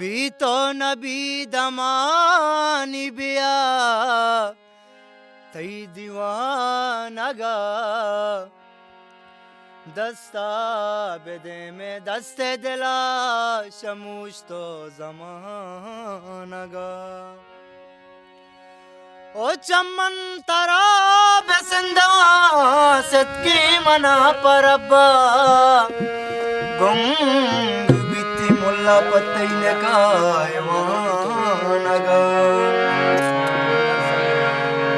बीतो नबी दमानी बिया तई दीवानगा दस्ता बेदे में दस्ते दिला शमूश तो जमानगा ओ चमन तरा बेसंदा सदकी मना परब्बा गुंग बिती मुल्ला पत्तैने कायवानगा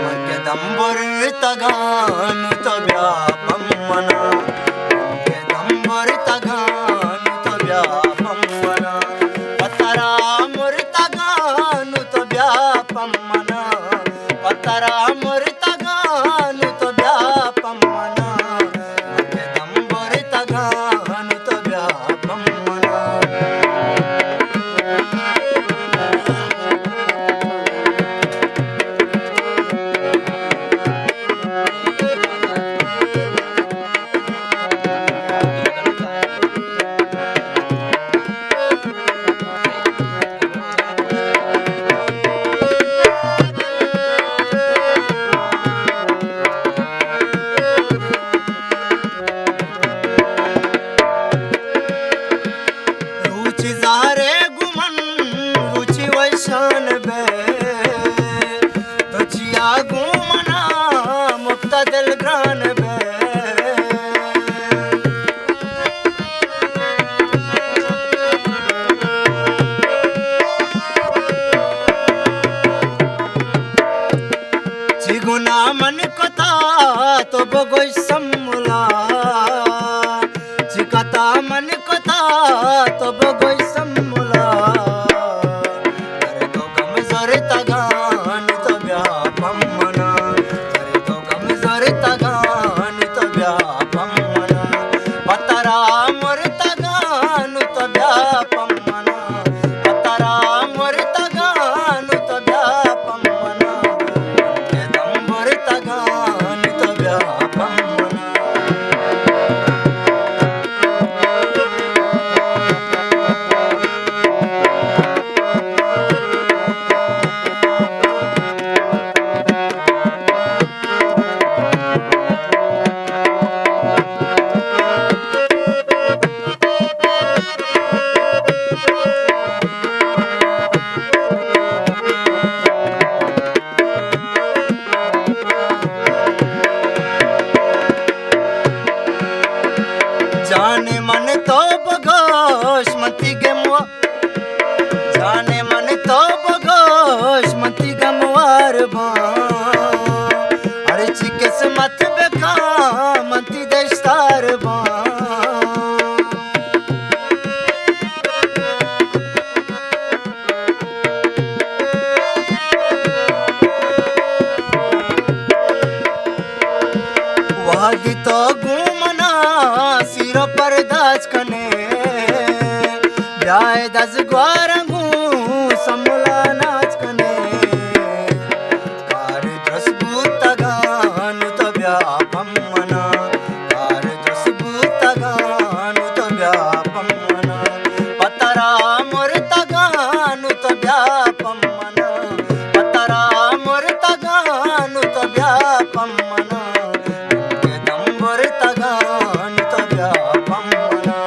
मके दंबर तगान तो व्यापम मना मके दंबर तगान तो व्यापम मना पतरा मुर तगान तो व्यापम मना पतरा मुर तगान तो व्यापम मना मके दंबर तगान तो व्यापम मना रुचि ज़ारे गुमन रुचि वैशान बे तुझिया गुमना मुक्तदिल ग्रान बे चिगुना मन कथा तो बगोई सम्मुला चिकता मन कथा तो बगोई सम्मुला करे तो गम जरे तगान तो व्यापम मना करे तो गम जरे तगान तो व्यापम मना पतरा मोर तगान तो व्यापम मना पतरा मोर तगान तो व्यापम मना के दंबर तगान तो व्यापम मना जाने मन तो बगोश मती गमवा जाने मन तो बगोश मती गमवार बा अरे चिकिस मत बेका मती दस्तार बा वागी तो घूमना सिरो पर दाज कने ब्याय दस ग्वारंगू सम्मुला नाच कने कार जसबूत तगान तो व्यापम मना कार जसबूत तगान तो व्यापम मना पतरा मोर तगान तो व्यापम मना पतरा मोर तगान तो व्यापम मना के दंबर तगान तो व्यापम मना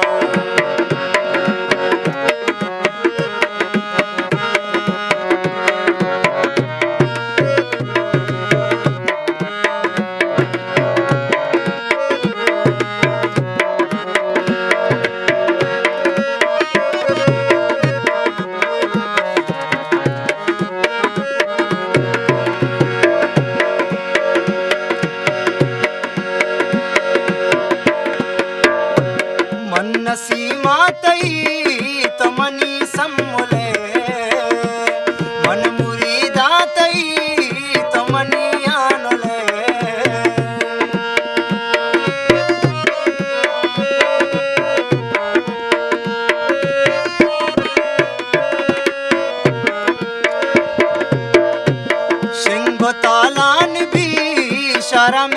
मन सीमा तई तो मनी सम्मुले मन मुरीदा तई तो मनी आनले सिंह तालान भी शर्म